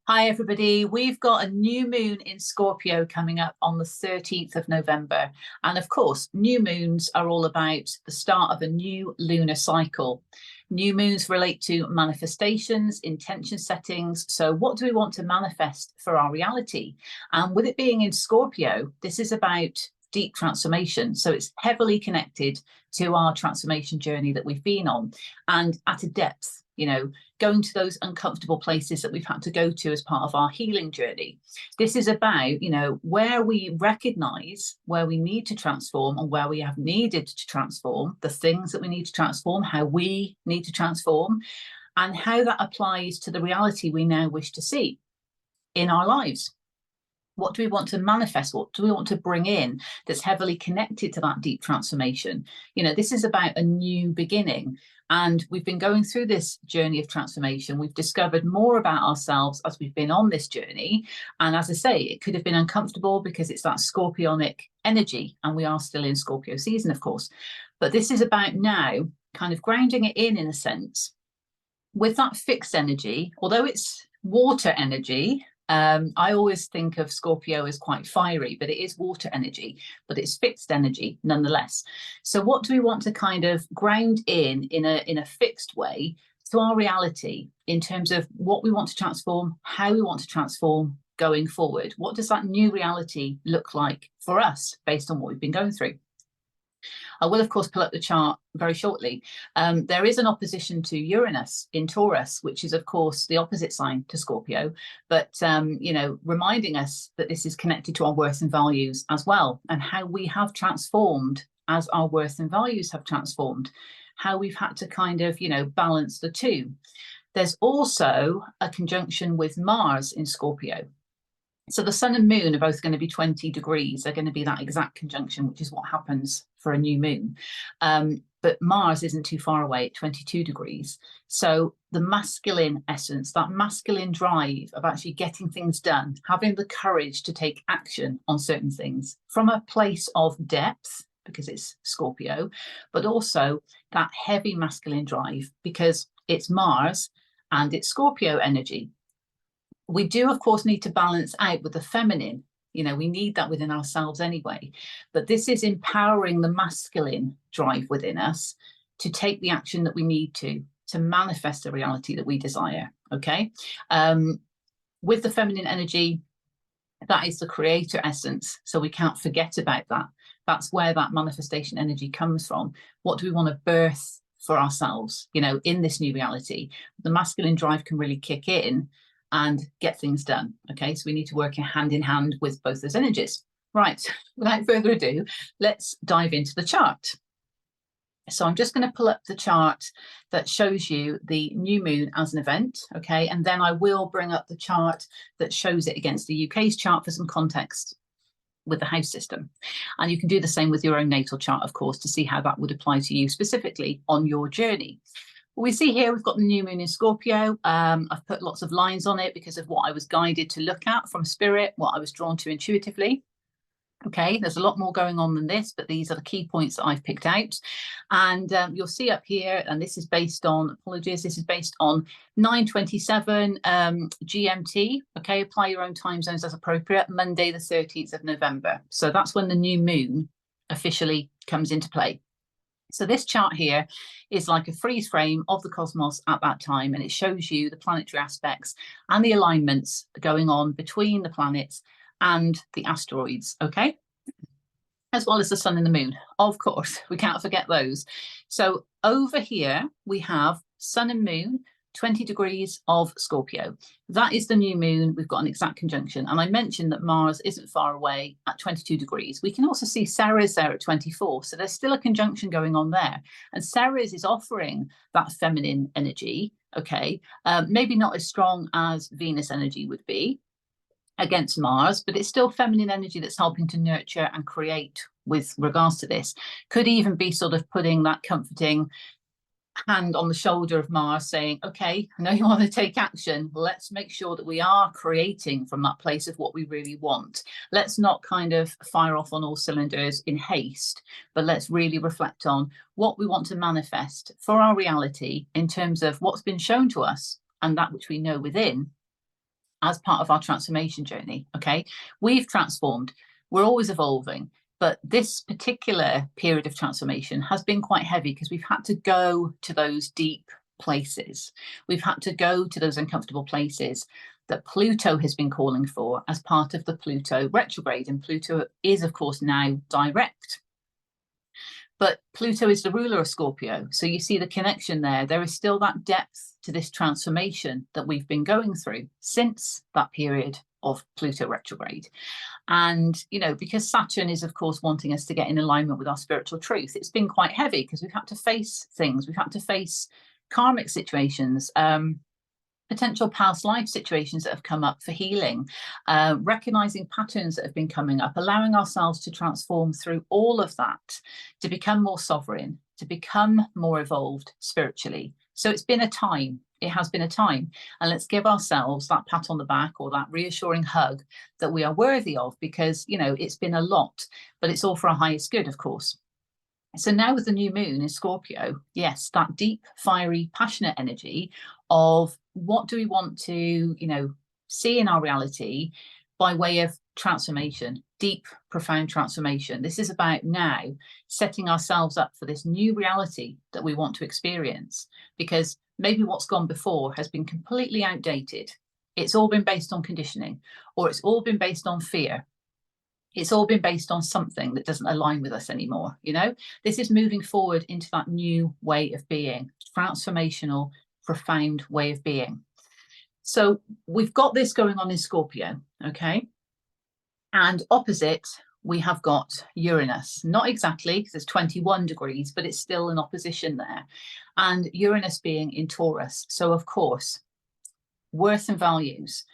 Hi, everybody. We've got a new moon in Scorpio coming up on the 13th of November. And of course, new moons are all about the start of a new lunar cycle. New moons relate to manifestations, intention settings. So, what do we want to manifest for our reality? And with it being in Scorpio, this is about deep transformation. So, it's heavily connected to our transformation journey that we've been on and at a depth. Going to those uncomfortable places that we've had to go to as part of our healing journey. This is about, where we recognize where we need to transform and where we have needed to transform, the things that we need to transform, how we need to transform, and how that applies to the reality we now wish to see in our lives. What do we want to manifest? What do we want to bring in that's heavily connected to that deep transformation? This is about a new beginning. And we've been going through this journey of transformation. We've discovered more about ourselves as we've been on this journey. And as I say, it could have been uncomfortable because it's that scorpionic energy. And we are still in Scorpio season, of course. But this is about now kind of grounding it in a sense, with that fixed energy, although it's water energy. I always think of Scorpio as quite fiery, but it is water energy, but it's fixed energy nonetheless. So what do we want to kind of ground in a fixed way to our reality in terms of what we want to transform, how we want to transform going forward? What does that new reality look like for us based on what we've been going through? I will, of course, pull up the chart very shortly. There is an opposition to Uranus in Taurus, which is, of course, the opposite sign to Scorpio, but, reminding us that this is connected to our worth and values as well, and how we have transformed as our worth and values have transformed, how we've had to kind of, balance the two. There's also a conjunction with Mars in Scorpio. So the sun and moon are both going to be 20 degrees. They're going to be that exact conjunction, which is what happens for a new moon. But Mars isn't too far away at 22 degrees. So the masculine essence, that masculine drive of actually getting things done, having the courage to take action on certain things from a place of depth, because it's Scorpio, but also that heavy masculine drive because it's Mars and it's Scorpio energy. We do, of course, need to balance out with the feminine. We need that within ourselves anyway. But this is empowering the masculine drive within us to take the action that we need to manifest the reality that we desire. Okay. With the feminine energy, that is the creator essence. So we can't forget about that. That's where that manifestation energy comes from. What do we want to birth for ourselves, in this new reality? The masculine drive can really kick in and get things done. Okay, so we need to work hand in hand with both those energies. Right, without further ado, let's dive into the chart. So I'm just going to pull up the chart that shows you the new moon as an event, okay, and then I will bring up the chart that shows it against the UK's chart for some context with the house system. And you can do the same with your own natal chart, of course, to see how that would apply to you specifically on your journey. We see here we've got the new moon in Scorpio. I've put lots of lines on it because of what I was guided to look at from spirit, what I was drawn to intuitively. Okay, there's a lot more going on than this, but these are the key points that I've picked out. And you'll see up here, and this is based on, apologies, this is based on 9:27 GMT. Okay, apply your own time zones as appropriate, Monday the 13th of November. So that's when the new moon officially comes into play. So this chart here is like a freeze frame of the cosmos at that time, and it shows you the planetary aspects and the alignments going on between the planets and the asteroids, okay? As well as the sun and the moon, of course, we can't forget those. So over here, we have sun and moon, 20 degrees of Scorpio. That is the new moon. We've got an exact conjunction. And I mentioned that Mars isn't far away at 22 degrees. We can also see Ceres there at 24. So there's still a conjunction going on there. And Ceres is offering that feminine energy, okay? Maybe not as strong as Venus energy would be against Mars, but it's still feminine energy that's helping to nurture and create with regards to this. Could even be sort of putting that comforting hand on the shoulder of Mars saying, okay, I know you want to take action. Let's make sure that we are creating from that place of what we really want. Let's not kind of fire off on all cylinders in haste, but let's really reflect on what we want to manifest for our reality in terms of what's been shown to us and that which we know within, as part of our transformation journey. Okay, we've transformed, we're always evolving, but this particular period of transformation has been quite heavy because we've had to go to those deep places. We've had to go to those uncomfortable places that Pluto has been calling for as part of the Pluto retrograde. And Pluto is, of course, now direct. But Pluto is the ruler of Scorpio. So you see the connection there. There is still that depth to this transformation that we've been going through since that period of Pluto retrograde. And, you know, because Saturn is, of course, wanting us to get in alignment with our spiritual truth, it's been quite heavy because we've had to face things. We've had to face karmic situations, potential past life situations that have come up for healing, recognizing patterns that have been coming up, allowing ourselves to transform through all of that, to become more sovereign, to become more evolved spiritually. So it's been a time. It has been a time. And let's give ourselves that pat on the back or that reassuring hug that we are worthy of, because, you know, it's been a lot, but it's all for our highest good, of course. So now with the new moon in Scorpio, yes, that deep, fiery, passionate energy of what do we want to, you know, see in our reality by way of transformation, deep, profound transformation. This is about now setting ourselves up for this new reality that we want to experience, because maybe what's gone before has been completely outdated. It's all been based on conditioning, or it's all been based on fear. It's all been based on something that doesn't align with us anymore. You know, this is moving forward into that new way of being, transformational, profound way of being. So we've got this going on in Scorpio, okay? And opposite, we have got Uranus. Not exactly, because it's 21 degrees, but it's still an opposition there. And Uranus being in Taurus. So of course, worth and values.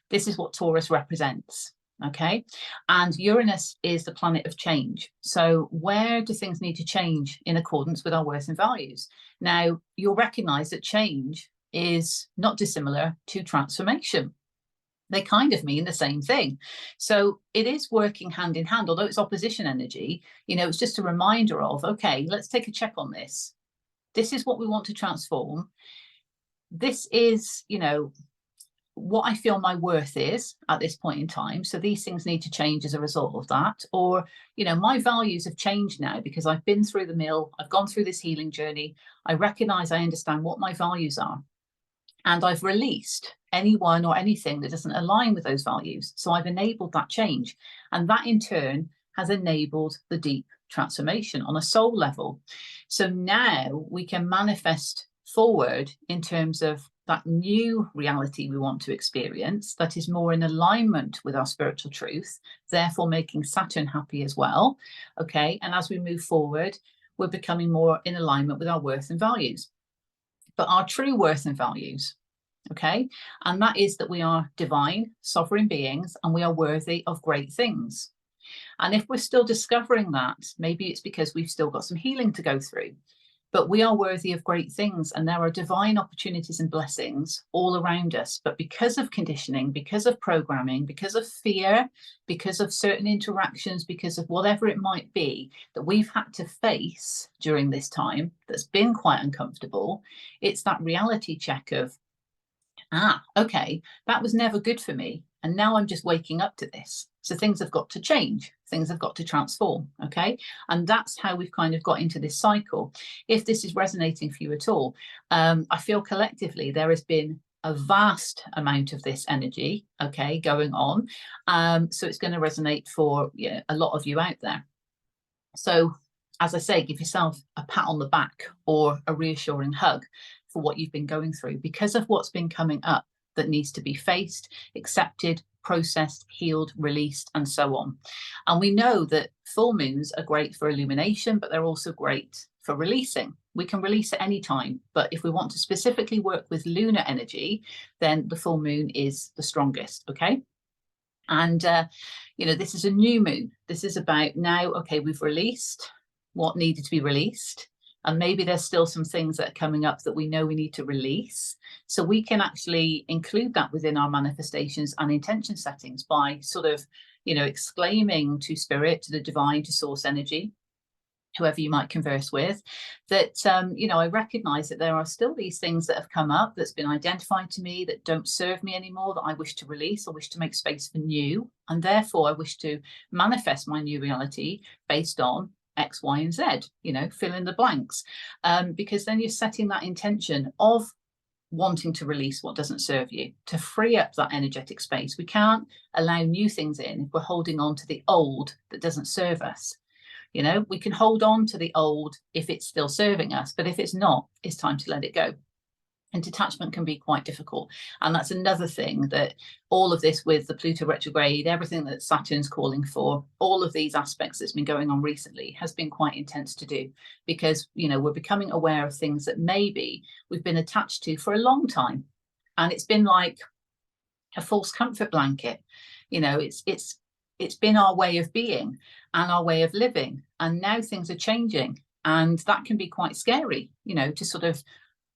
This is what Taurus represents. Okay, and Uranus is the planet of change. So where do things need to change in accordance with our worth and values? Now, you'll recognize that change is not dissimilar to transformation. They kind of mean the same thing. So it is working hand in hand, although it's opposition energy. You know, it's just a reminder of, okay, let's take a check on this. This is what we want to transform. This is, you know, what I feel my worth is at this point in time. So these things need to change as a result of that. Or, you know, my values have changed now because I've been through the mill. I've gone through this healing journey. I recognize, I understand what my values are. And I've released anyone or anything that doesn't align with those values. So I've enabled that change. And that in turn has enabled the deep transformation on a soul level. So now we can manifest forward in terms of that new reality we want to experience that is more in alignment with our spiritual truth, therefore making Saturn happy as well. Okay, and as we move forward, we're becoming more in alignment with our worth and values. But our true worth and values, okay, and that is that we are divine, sovereign beings, and we are worthy of great things. And if we're still discovering that, maybe it's because we've still got some healing to go through. But we are worthy of great things, and there are divine opportunities and blessings all around us. But because of conditioning, because of programming, because of fear, because of certain interactions, because of whatever it might be that we've had to face during this time that's been quite uncomfortable, it's that reality check of, okay, that was never good for me. And now I'm just waking up to this. So things have got to change. Things have got to transform. Okay. And that's how we've kind of got into this cycle. If this is resonating for you at all, I feel collectively there has been a vast amount of this energy, okay, going on. So it's going to resonate for a lot of you out there. So as I say, give yourself a pat on the back or a reassuring hug for what you've been going through because of what's been coming up that needs to be faced, accepted, processed, healed, released, and so on. And we know that full moons are great for illumination, but they're also great for releasing. We can release at any time, but if we want to specifically work with lunar energy, then the full moon is the strongest, okay? And, this is a new moon. This is about now, okay, we've released what needed to be released. And maybe there's still some things that are coming up that we know we need to release. So we can actually include that within our manifestations and intention settings by sort of, exclaiming to spirit, to the divine, to source energy, whoever you might converse with, that, you know, I recognize that there are still these things that have come up that's been identified to me that don't serve me anymore, that I wish to release. I wish to make space for new. And therefore, I wish to manifest my new reality based on X, Y, and Z, you know, fill in the blanks. Because then you're setting that intention of wanting to release what doesn't serve you, to free up that energetic space. We can't allow new things in if we're holding on to the old that doesn't serve us. You know, we can hold on to the old if it's still serving us, but if it's not, it's time to let it go. And detachment can be quite difficult. And that's another thing, that all of this with the Pluto retrograde, everything that Saturn's calling for, all of these aspects that's been going on recently has been quite intense to do, because, you know, we're becoming aware of things that maybe we've been attached to for a long time. And it's been like a false comfort blanket. You know, it's been our way of being and our way of living. And now things are changing. And that can be quite scary, you know, to sort of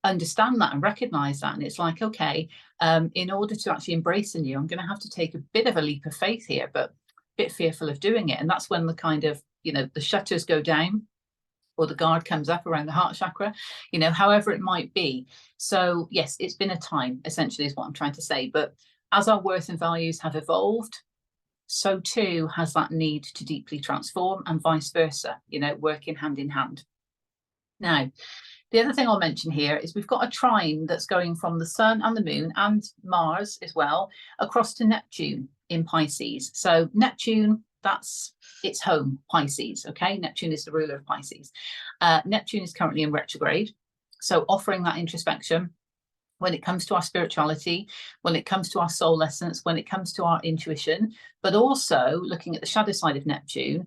understand that and recognize that. And it's like, okay, in order to actually embrace the new, I'm going to have to take a bit of a leap of faith here, but a bit fearful of doing it. And that's when the kind of, you know, the shutters go down, or the guard comes up around the heart chakra, you know, however it might be. So yes, it's been a time, essentially, is what I'm trying to say. But as our worth and values have evolved, so too has that need to deeply transform, and vice versa, you know, working hand in hand. Now, the other thing I'll mention here is we've got a trine that's going from the sun and the moon and Mars as well across to Neptune in Pisces. So Neptune, that's its home, Pisces. Okay, Neptune is the ruler of Pisces. Neptune is currently in retrograde, so offering that introspection when it comes to our spirituality, when it comes to our soul essence, when it comes to our intuition, but also looking at the shadow side of Neptune,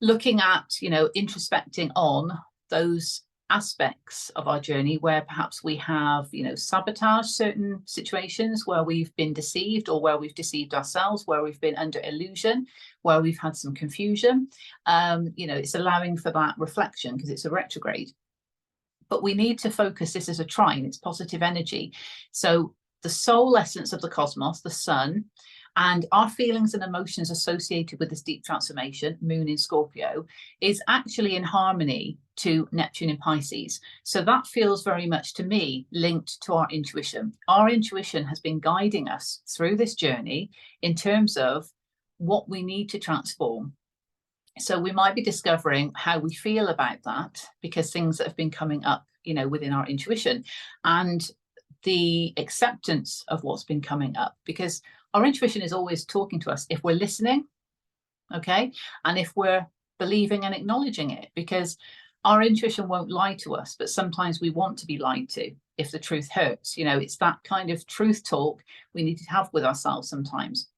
looking at, you know, introspecting on those aspects of our journey where perhaps we have, you know, sabotaged certain situations, where we've been deceived, or where we've deceived ourselves, where we've been under illusion, where we've had some confusion. You know, it's allowing for that reflection because it's a retrograde. But we need to focus, this is a trine, it's positive energy. So the soul essence of the cosmos, the sun, and our feelings and emotions associated with this deep transformation, moon in Scorpio, is actually in harmony to Neptune in Pisces. So that feels very much to me linked to our intuition. Our intuition has been guiding us through this journey in terms of what we need to transform. So we might be discovering how we feel about that, because things that have been coming up, you know, within our intuition, and the acceptance of what's been coming up, because our intuition is always talking to us if we're listening, okay, and if we're believing and acknowledging it, because our intuition won't lie to us, but sometimes we want to be lied to if the truth hurts. You know, it's that kind of truth talk we need to have with ourselves sometimes.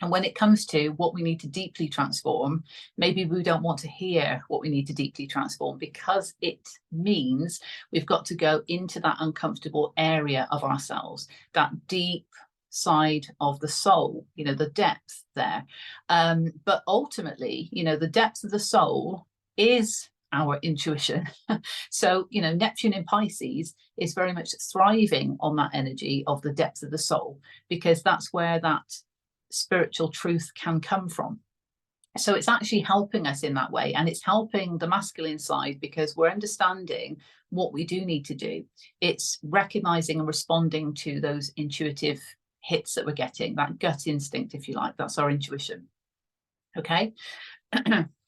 And when it comes to what we need to deeply transform, maybe we don't want to hear what we need to deeply transform, because it means we've got to go into that uncomfortable area of ourselves, that deep side of the soul, you know, the depth there. But ultimately, you know, the depth of the soul is our intuition. So, you know, Neptune in Pisces is very much thriving on that energy of the depth of the soul, because that's where that spiritual truth can come from. So it's actually helping us in that way, and it's helping the masculine side because we're understanding what we do need to do. It's recognizing and responding to those intuitive hits that we're getting, that gut instinct, if you like. That's our intuition. Okay.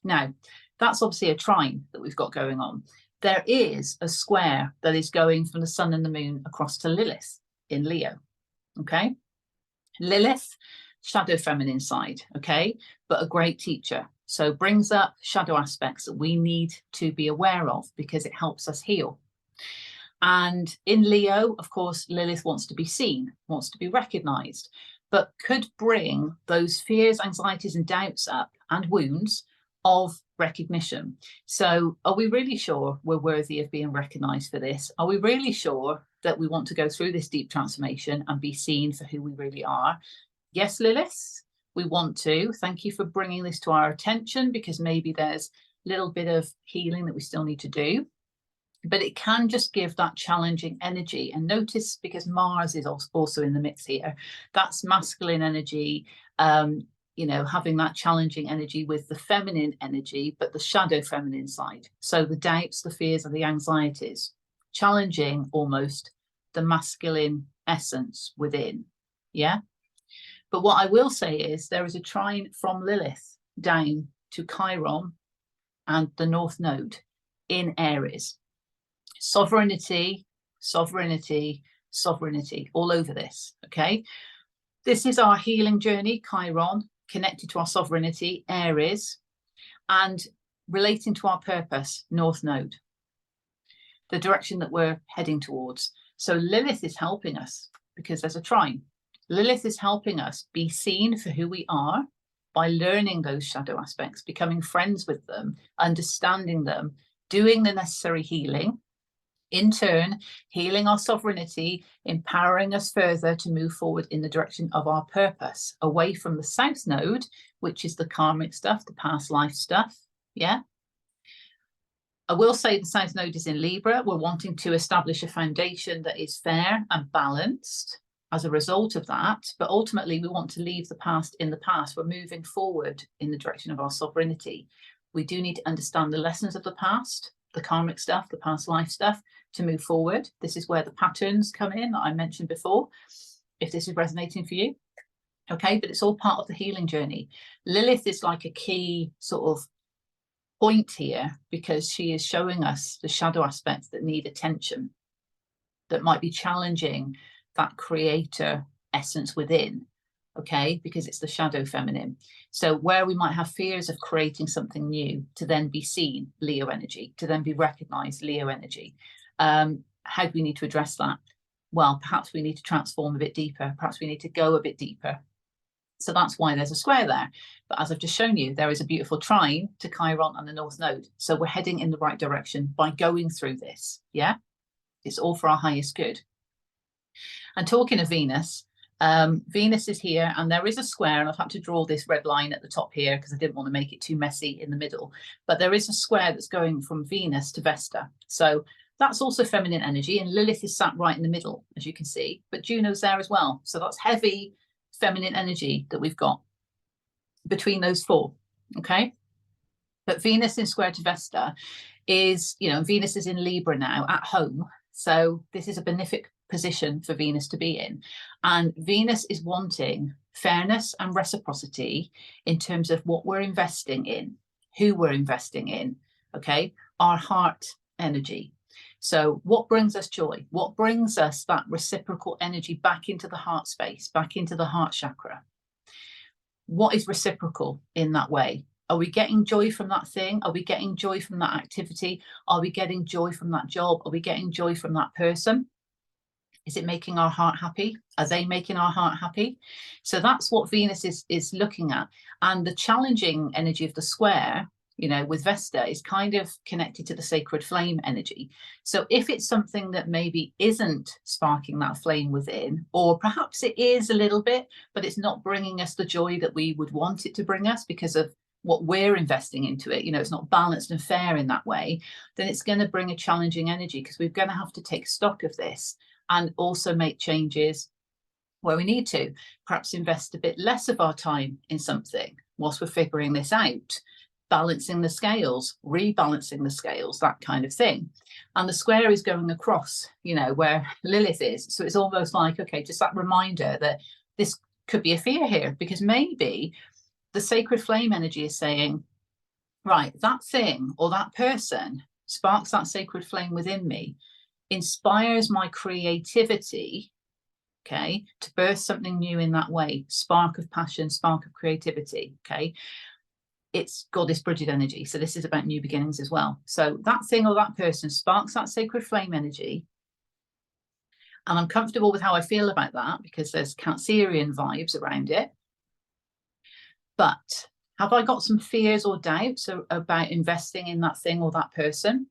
Now, that's obviously a trine that we've got going on. There is a square that is going from the sun and the moon across to Lilith in Leo. Okay. Lilith, shadow feminine side, okay, but a great teacher. So brings up shadow aspects that we need to be aware of because it helps us heal. And in Leo, of course, Lilith wants to be seen, wants to be recognized, but could bring those fears, anxieties, and doubts up, and wounds of recognition. So are we really sure we're worthy of being recognized for this? Are we really sure that we want to go through this deep transformation and be seen for who we really are? Yes, Lilith, we want to. Thank you for bringing this to our attention, because maybe there's a little bit of healing that we still need to do. But it can just give that challenging energy. And notice, because Mars is also in the mix here, that's masculine energy, you know, having that challenging energy with the feminine energy, but the shadow feminine side. So the doubts, the fears, and the anxieties, challenging almost the masculine essence within. Yeah. But what I will say is there is a trine from Lilith down to Chiron and the North Node in Aries. Sovereignty, sovereignty, sovereignty, all over this. Okay. This is our healing journey, Chiron, connected to our sovereignty, Aries, and relating to our purpose, North Node, the direction that we're heading towards. So Lilith is helping us because there's a trine. Lilith is helping us be seen for who we are by learning those shadow aspects, becoming friends with them, understanding them, doing the necessary healing, in turn, healing our sovereignty, empowering us further to move forward in the direction of our purpose, away from the South Node, which is the karmic stuff, the past life stuff. Yeah. I will say the South Node is in Libra. We're wanting to establish a foundation that is fair and balanced as a result of that. But ultimately, we want to leave the past in the past. We're moving forward in the direction of our sovereignty. We do need to understand the lessons of the past, the karmic stuff, the past life stuff, to move forward. This is where the patterns come in that I mentioned before, if this is resonating for you. Okay, but it's all part of the healing journey. Lilith is like a key sort of point here because she is showing us the shadow aspects that need attention, that might be challenging that creator essence within. Okay, because it's the shadow feminine. So where we might have fears of creating something new to then be seen, Leo energy, to then be recognized, Leo energy. How do we need to address that? Well, perhaps we need to transform a bit deeper. Perhaps we need to go a bit deeper. So that's why there's a square there. But as I've just shown you, there is a beautiful trine to Chiron and the North Node. So we're heading in the right direction by going through this. Yeah, it's all for our highest good. And talking of Venus, Venus is here and there is a square, and I've had to draw this red line at the top here because I didn't want to make it too messy in the middle, but there is a square that's going from Venus to Vesta. So that's also feminine energy, and Lilith is sat right in the middle, as you can see, but Juno's there as well. So that's heavy feminine energy that we've got between those four. Okay. But Venus in square to Vesta is, you know, Venus is in Libra now at home. So this is a benefic position for Venus to be in. And Venus is wanting fairness and reciprocity in terms of what we're investing in, who we're investing in, okay? Our heart energy. So what brings us joy? What brings us that reciprocal energy back into the heart space, back into the heart chakra? What is reciprocal in that way? Are we getting joy from that thing? Are we getting joy from that activity? Are we getting joy from that job? Are we getting joy from that person? Is it making our heart happy? Are they making our heart happy? So that's what Venus is looking at. And the challenging energy of the square, you know, with Vesta is kind of connected to the sacred flame energy. So if it's something that maybe isn't sparking that flame within, or perhaps it is a little bit, but it's not bringing us the joy that we would want it to bring us because of what we're investing into it, you know, it's not balanced and fair in that way, then it's going to bring a challenging energy because we're going to have to take stock of this and also make changes where we need to. Perhaps invest a bit less of our time in something whilst we're figuring this out, balancing the scales, rebalancing the scales, that kind of thing. And the square is going across, you know, where Lilith is. So it's almost like, okay, just that reminder that this could be a fear here, because maybe the sacred flame energy is saying, right, that thing or that person sparks that sacred flame within me, inspires my creativity, okay, to birth something new in that way, spark of passion, spark of creativity, okay. It's goddess Bridget energy. So this is about new beginnings as well. So that thing or that person sparks that sacred flame energy. And I'm comfortable with how I feel about that because there's Cancerian vibes around it. But have I got some fears or doubts about investing in that thing or that person?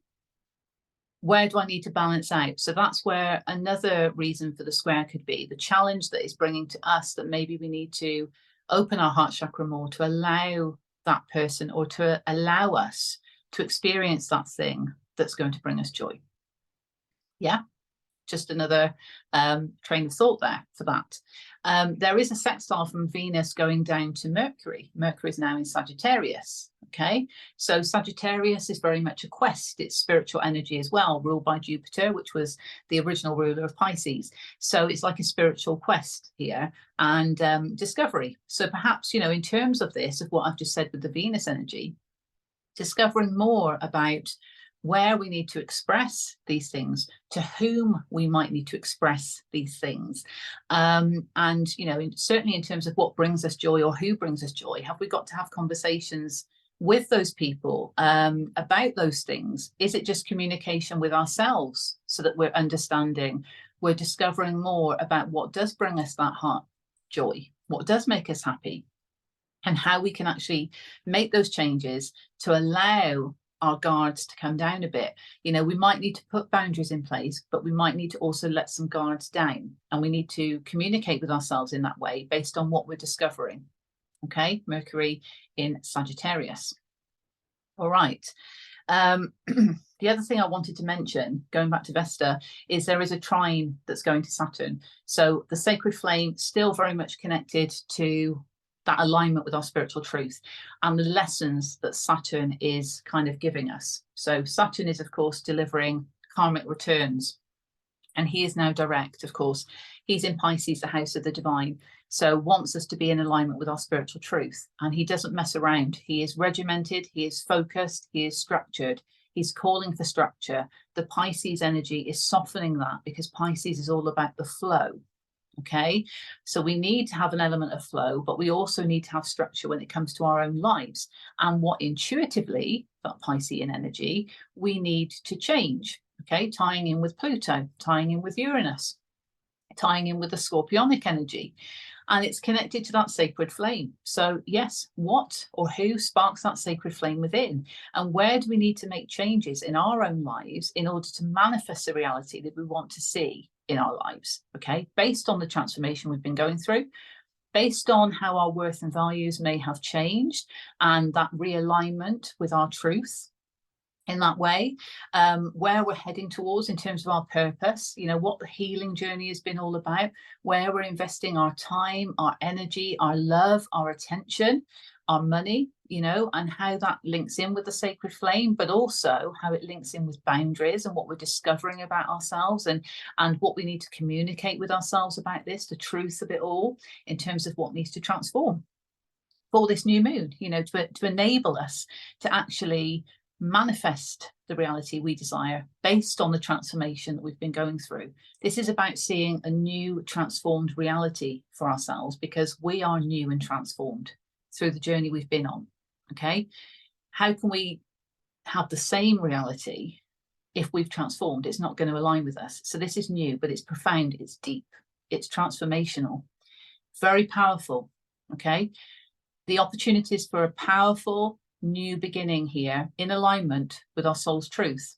Where do I need to balance out? So that's where another reason for the square could be the challenge that is bringing to us, that maybe we need to open our heart chakra more to allow that person or to allow us to experience that thing that's going to bring us joy. Yeah. just another train of thought there for that. There is a sextile from Venus going down to Mercury. Mercury is now in Sagittarius. Okay, so Sagittarius is very much a quest. It's spiritual energy as well, ruled by Jupiter, which was the original ruler of Pisces. So it's like a spiritual quest here, and discovery. So perhaps, you know, in terms of this, of what I've just said with the Venus energy, discovering more about where we need to express these things, to whom we might need to express these things. And, you know, certainly in terms of what brings us joy or who brings us joy, have we got to have conversations with those people about those things? Is it just communication with ourselves so that we're understanding, we're discovering more about what does bring us that heart joy, what does make us happy, and how we can actually make those changes to allow our guards to come down a bit. You know, we might need to put boundaries in place, but we might need to also let some guards down, and we need to communicate with ourselves in that way based on what we're discovering. Okay, Mercury in Sagittarius. All right. The other thing I wanted to mention, going back to Vesta, is there is a trine that's going to Saturn. So the sacred flame still very much connected to that alignment with our spiritual truth and the lessons that Saturn is kind of giving us. So Saturn is, of course, delivering karmic returns. And he is now direct, of course. He's in Pisces, the house of the divine. So wants us to be in alignment with our spiritual truth. And he doesn't mess around. He is regimented, he is focused, he is structured. He's calling for structure. The Pisces energy is softening that, because Pisces is all about the flow. Okay, so we need to have an element of flow, but we also need to have structure when it comes to our own lives, and what intuitively, that Piscean energy, we need to change. Okay, tying in with Pluto, tying in with Uranus, tying in with the Scorpionic energy, and it's connected to that sacred flame. So yes, what or who sparks that sacred flame within, and where do we need to make changes in our own lives in order to manifest the reality that we want to see in our lives? Okay, based on the transformation we've been going through, based on how our worth and values may have changed, and that realignment with our truth in that way, where we're heading towards in terms of our purpose, you know, what the healing journey has been all about, where we're investing our time, our energy, our love, our attention, our money, you know, and how that links in with the sacred flame, but also how it links in with boundaries and what we're discovering about ourselves, and what we need to communicate with ourselves about this, the truth of it all, in terms of what needs to transform for this new moon, you know, to enable us to actually manifest the reality we desire based on the transformation that we've been going through. This is about seeing a new transformed reality for ourselves, because we are new and transformed through the journey we've been on. Okay, how can we have the same reality if we've transformed? It's not going to align with us. So this is new, but it's profound, it's deep, it's transformational, very powerful. Okay, the opportunities for a powerful new beginning here in alignment with our soul's truth.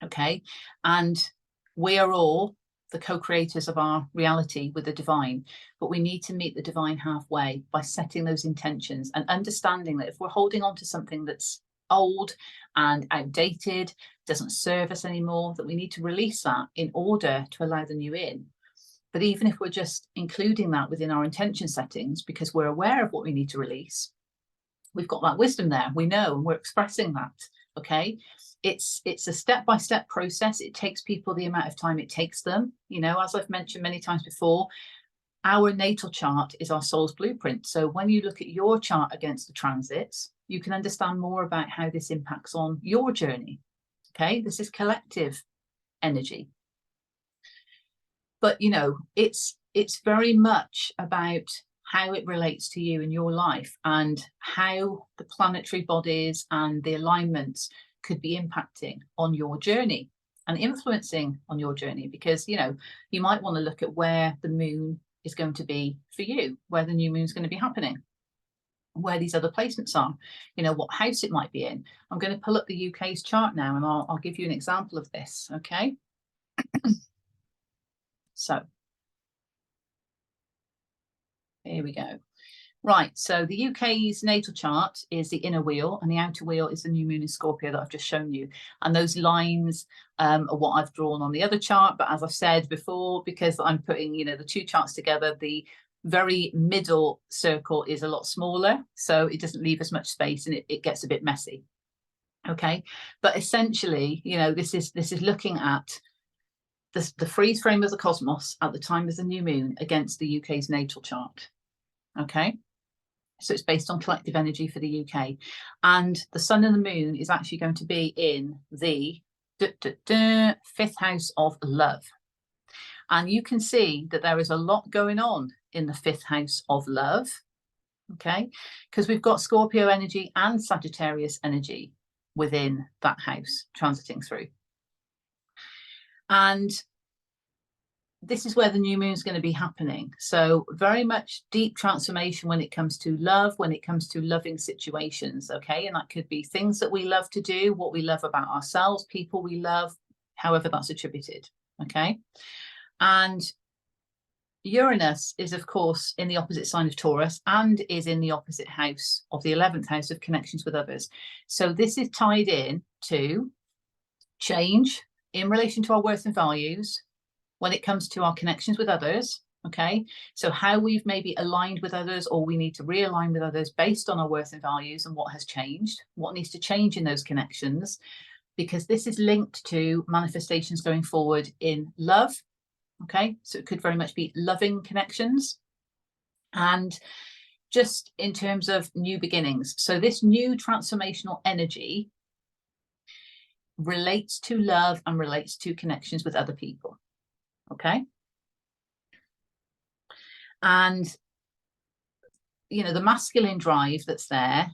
Okay, and we are all the co-creators of our reality with the divine, but we need to meet the divine halfway by setting those intentions and understanding that if we're holding on to something that's old and outdated, doesn't serve us anymore, that we need to release that in order to allow the new in. But even if we're just including that within our intention settings, because we're aware of what we need to release, we've got that wisdom there, we know, and we're expressing that. Okay, it's a step-by-step process. It takes people the amount of time it takes them. You know, as I've mentioned many times before, our natal chart is our soul's blueprint. So when you look at your chart against the transits, you can understand more about how this impacts on your journey. Okay, this is collective energy. But, you know, it's very much about how it relates to you in your life, and how the planetary bodies and the alignments could be impacting on your journey and influencing on your journey. Because, you know, you might want to look at where the moon is going to be for you, where the new moon is going to be happening, where these other placements are, you know, what house it might be in. I'm going to pull up the UK's chart now, and I'll give you an example of this. Okay. So here we go. Right, so the UK's natal chart is the inner wheel, and the outer wheel is the new moon in Scorpio that I've just shown you. And those lines are what I've drawn on the other chart. But as I've said before, because I'm putting, the two charts together, the very middle circle is a lot smaller, so it doesn't leave as much space, and it gets a bit messy. Okay, but essentially, this is looking at the freeze frame of the cosmos at the time of the new moon against the UK's natal chart. Okay. So it's based on collective energy for the UK. And the sun and the moon is actually going to be in the fifth house of love. And you can see that there is a lot going on in the fifth house of love. Okay, because we've got Scorpio energy and Sagittarius energy within that house transiting through. And this is where the new moon is going to be happening. So very much deep transformation when it comes to love, when it comes to loving situations. Okay, and that could be things that we love to do, what we love about ourselves, people we love, however that's attributed. Okay, and Uranus is, of course, in the opposite sign of Taurus and is in the opposite house of the 11th house of connections with others. So this is tied in to change in relation to our worth and values when it comes to our connections with others. Okay, so how we've maybe aligned with others, or we need to realign with others based on our worth and values and what has changed, what needs to change in those connections, because this is linked to manifestations going forward in love. Okay, so it could very much be loving connections. And just in terms of new beginnings, so this new transformational energy relates to love and relates to connections with other people. Okay, and the masculine drive that's there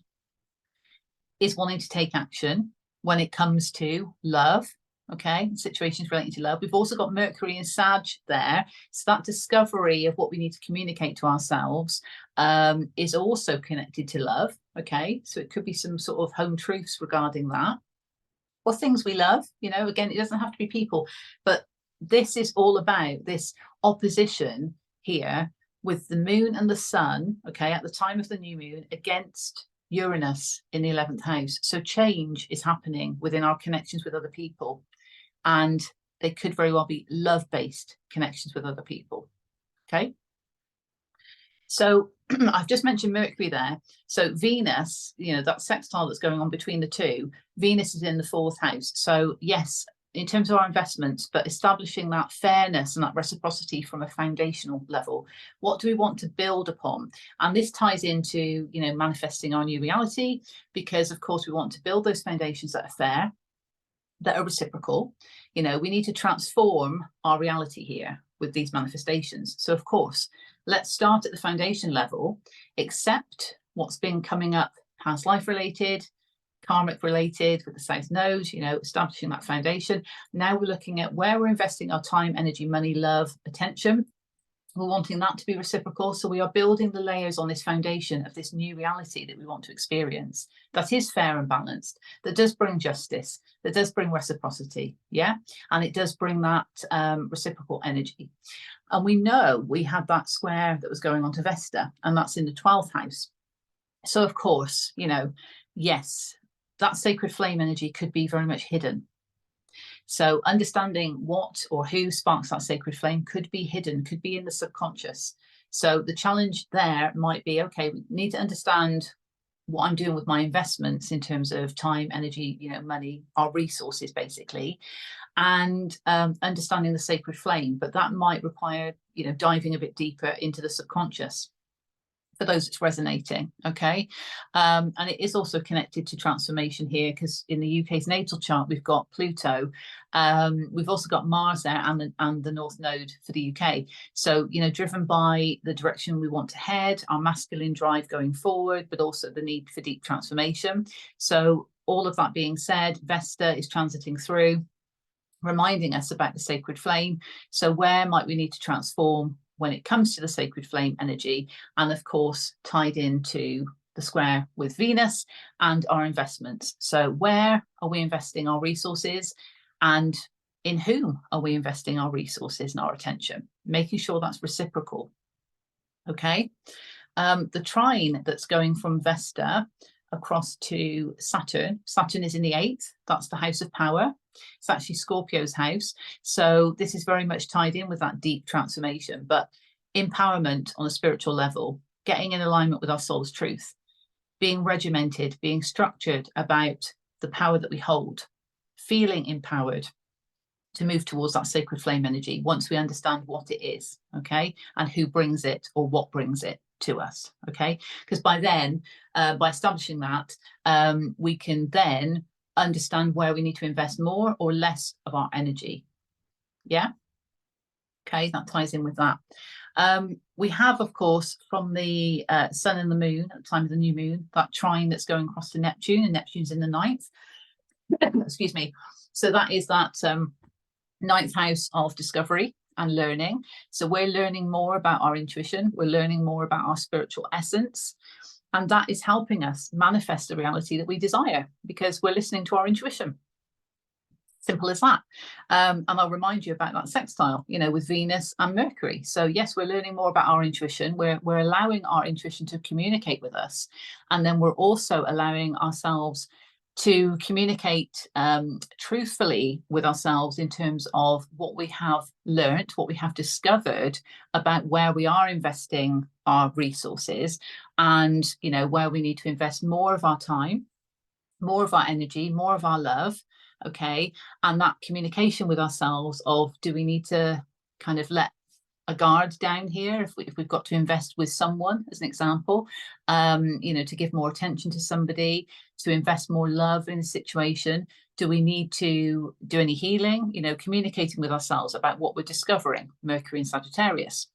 is wanting to take action when it comes to love. Okay, situations relating to love. We've also got Mercury and Sag there, so that discovery of what we need to communicate to ourselves is also connected to love. Okay, so it could be some sort of home truths regarding that, or things we love. Again, it doesn't have to be people, but this is all about this opposition here with the moon and the sun, okay, at the time of the new moon against Uranus in the 11th house. So change is happening within our connections with other people, and they could very well be love-based connections with other people. Okay, so I've just mentioned Mercury there. So Venus, that sextile that's going on between the two, Venus is in the 4th house. So yes, in terms of our investments, but establishing that fairness and that reciprocity from a foundational level. What do we want to build upon? And this ties into, manifesting our new reality, because of course we want to build those foundations that are fair, that are reciprocal. We need to transform our reality here with these manifestations. So of course, let's start at the foundation level, accept what's been coming up past life related, karmic related with the South Node, establishing that foundation. Now we're looking at where we're investing our time, energy, money, love, attention. We're wanting that to be reciprocal. So we are building the layers on this foundation of this new reality that we want to experience, that is fair and balanced, that does bring justice, that does bring reciprocity. Yeah. And it does bring that reciprocal energy. And we know we had that square that was going on to Vesta, and that's in the 12th house. So of course, yes, that sacred flame energy could be very much hidden. So understanding what or who sparks that sacred flame could be hidden, could be in the subconscious. So the challenge there might be, okay, we need to understand what I'm doing with my investments in terms of time, energy, money, our resources basically, and understanding the sacred flame. But that might require, diving a bit deeper into the subconscious for those it's resonating. Okay, and it is also connected to transformation here, because in the UK's natal chart we've got Pluto, we've also got Mars there, and the North Node for the UK. So driven by the direction we want to head, our masculine drive going forward, but also the need for deep transformation. So all of that being said, Vesta is transiting through, reminding us about the sacred flame. So where might we need to transform when it comes to the sacred flame energy, and of course tied into the square with Venus and our investments. So where are we investing our resources, and in whom are we investing our resources and our attention, making sure that's reciprocal. Okay, The trine that's going from Vesta across to Saturn. Saturn is in the 8th. That's the house of power. It's actually Scorpio's house. So this is very much tied in with that deep transformation, but empowerment on a spiritual level, getting in alignment with our soul's truth, being regimented, being structured about the power that we hold, feeling empowered to move towards that sacred flame energy once we understand what it is, okay, and who brings it or what brings it to us, okay, because by then, by establishing that, we can then understand where we need to invest more or less of our energy. Yeah, okay, that ties in with that. We have, of course, from the sun and the moon at the time of the new moon, that trine that's going across to Neptune, and Neptune's in the 9th. Excuse me. So that is that 9th house of discovery and learning. So we're learning more about our intuition. We're learning more about our spiritual essence. And that is helping us manifest the reality that we desire because we're listening to our intuition. Simple as that. And I'll remind you about that sextile, you know, with Venus and Mercury. So yes, we're learning more about our intuition. We're allowing our intuition to communicate with us. And then we're also allowing ourselves to communicate truthfully with ourselves in terms of what we have learned, what we have discovered about where we are investing our resources and, you know, where we need to invest more of our time, more of our energy, more of our love, okay? And that communication with ourselves of, do we need to kind of let a guard down here if we've got to invest with someone, as an example, you know, to give more attention to somebody, to invest more love in a situation? Do we need to do any healing? You know, communicating with ourselves about what we're discovering, Mercury and Sagittarius,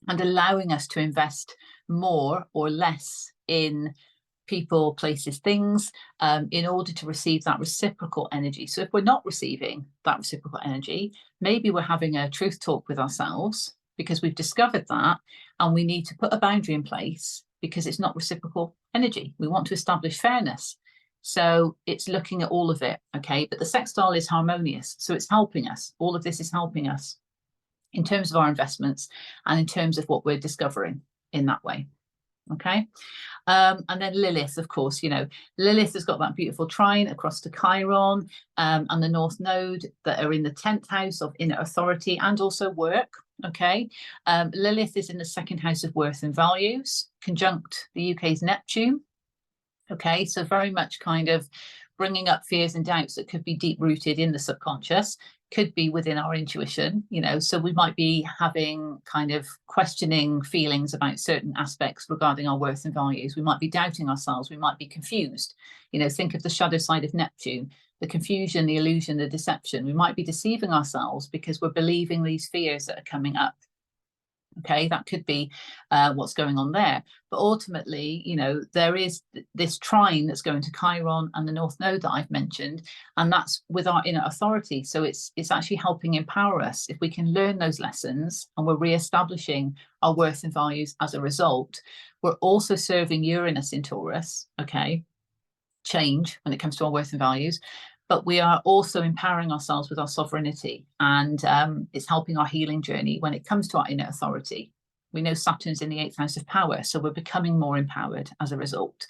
and allowing us to invest more or less in people, places, things, in order to receive that reciprocal energy. So if we're not receiving that reciprocal energy, maybe we're having a truth talk with ourselves because we've discovered that, and we need to put a boundary in place because it's not reciprocal energy. We want to establish fairness. So it's looking at all of it, okay? But the sextile is harmonious, so it's helping us. All of this is helping us in terms of our investments and in terms of what we're discovering in that way, okay? And then Lilith, of course, you know, Lilith has got that beautiful trine across to Chiron and the North Node that are in the 10th house of inner authority and also work, okay? Lilith is in the 2nd house of worth and values, conjunct the UK's Neptune, okay? So very much kind of bringing up fears and doubts that could be deep-rooted in the subconscious, could be within our intuition, you know, so we might be having kind of questioning feelings about certain aspects regarding our worth and values. We might be doubting ourselves. We might be confused. You know, think of the shadow side of Neptune, the confusion, the illusion, the deception. We might be deceiving ourselves because we're believing these fears that are coming up. Okay, that could be what's going on there. But ultimately, you know, there is this trine that's going to Chiron and the North Node that I've mentioned, and that's with our inner authority. So it's actually helping empower us. If we can learn those lessons and we're re-establishing our worth and values as a result, we're also serving Uranus in Taurus, okay, change when it comes to our worth and values. But we are also empowering ourselves with our sovereignty, and it's helping our healing journey when it comes to our inner authority. We know Saturn's in the 8th house of power, so we're becoming more empowered as a result.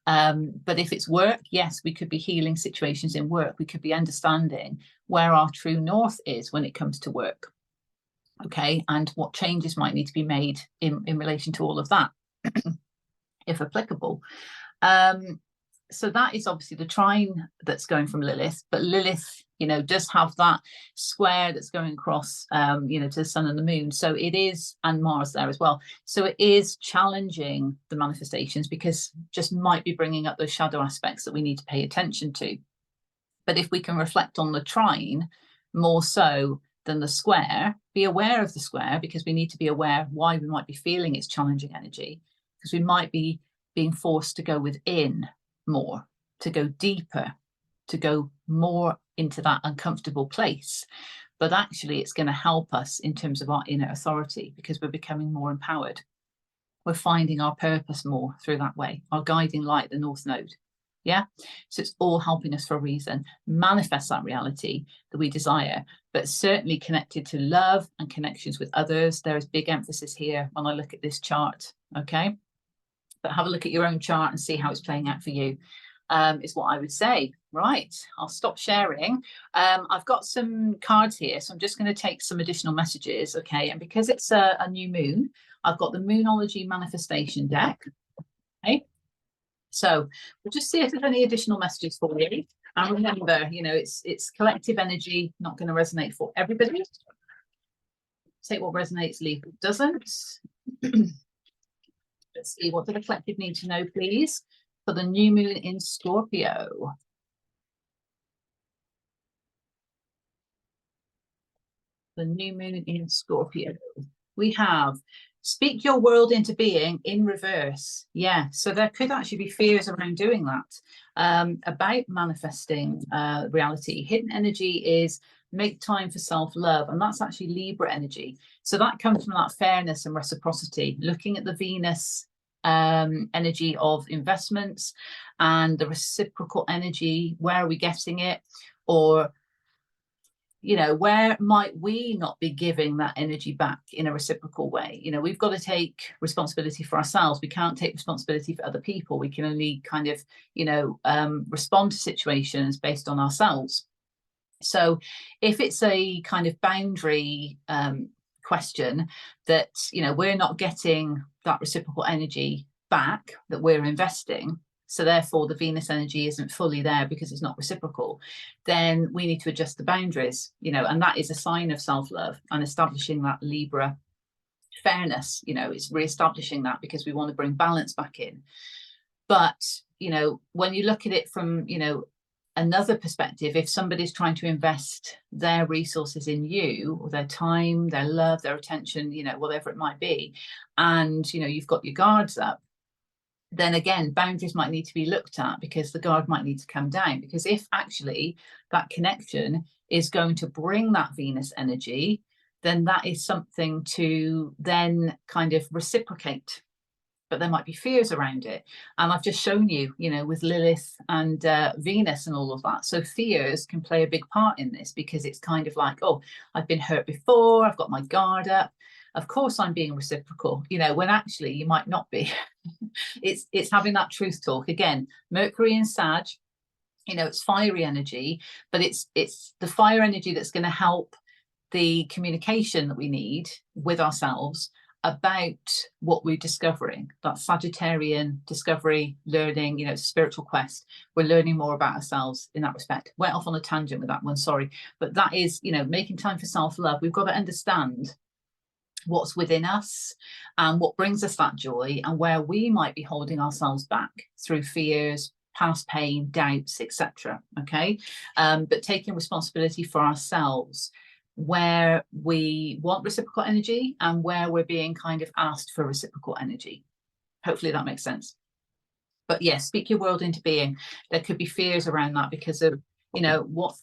But if it's work, yes, we could be healing situations in work. We could be understanding where our true north is when it comes to work, okay, and what changes might need to be made in relation to all of that, if applicable. So that is obviously the trine that's going from Lilith, but Lilith, you know, does have that square that's going across, you know, to the sun and the moon. So it is, and Mars there as well. So it is challenging the manifestations because just might be bringing up those shadow aspects that we need to pay attention to. But if we can reflect on the trine more so than the square, be aware of the square, because we need to be aware why we might be feeling its challenging energy, because we might be being forced to go within more, to go deeper, to go more into that uncomfortable place. But actually it's going to help us in terms of our inner authority because we're becoming more empowered. We're finding our purpose more through that way, our guiding light, the North Node. Yeah, so it's all helping us for a reason, manifest that reality that we desire, but certainly connected to love and connections with others. There is big emphasis here when I look at this chart Okay, but have a look at your own chart and see how it's playing out for you, is what I would say. Right, I'll stop sharing. I've got some cards here, so I'm just going to take some additional messages. Okay, and because it's a new moon, I've got the Moonology Manifestation deck. Okay, so we'll just see if there's any additional messages for you. And remember, you know, it's collective energy, not going to resonate for everybody. Take what resonates, leave what doesn't. Let's see, what do the collective need to know, please, for the new moon in Scorpio? The new moon in Scorpio. We have speak your world into being in reverse. Yeah, so there could actually be fears around doing that, about manifesting reality. Hidden energy is make time for self-love, and that's actually Libra energy. So that comes from that fairness and reciprocity, looking at the Venus energy of investments and the reciprocal energy. Where are we getting it? Or, you know, where might we not be giving that energy back in a reciprocal way? You know, we've got to take responsibility for ourselves. We can't take responsibility for other people. We can only kind of, you know, respond to situations based on ourselves. So if it's a kind of boundary question that, you know, we're not getting that reciprocal energy back that we're investing, so therefore the Venus energy isn't fully there because it's not reciprocal, then we need to adjust the boundaries, you know, and that is a sign of self-love and establishing that Libra fairness. You know, it's re-establishing that because we want to bring balance back in. But, you know, when you look at it from, you know, another perspective, if somebody's trying to invest their resources in you, or their time, their love, their attention, you know, whatever it might be, and, you know, you've got your guards up, then again, boundaries might need to be looked at, because the guard might need to come down. Because if actually that connection is going to bring that Venus energy, then that is something to then kind of reciprocate. But there might be fears around it. And I've just shown you, you know, with Lilith and Venus and all of that. So fears can play a big part in this, because it's kind of like, oh, I've been hurt before, I've got my guard up. Of course I'm being reciprocal, you know, when actually you might not be. It's having that truth talk. Again, Mercury in Sag, you know, it's fiery energy, but it's the fire energy that's going to help the communication that we need with ourselves about what we're discovering. That Sagittarian discovery, learning, you know, spiritual quest. We're learning more about ourselves in that respect. Went off on a tangent with that one, sorry. But that is, you know, making time for self-love. We've got to understand what's within us and what brings us that joy, and where we might be holding ourselves back through fears, past pain, doubts, etc. Okay, but taking responsibility for ourselves, where we want reciprocal energy and where we're being kind of asked for reciprocal energy. Hopefully that makes sense. But yes, speak your world into being. There could be fears around that because of, you know, what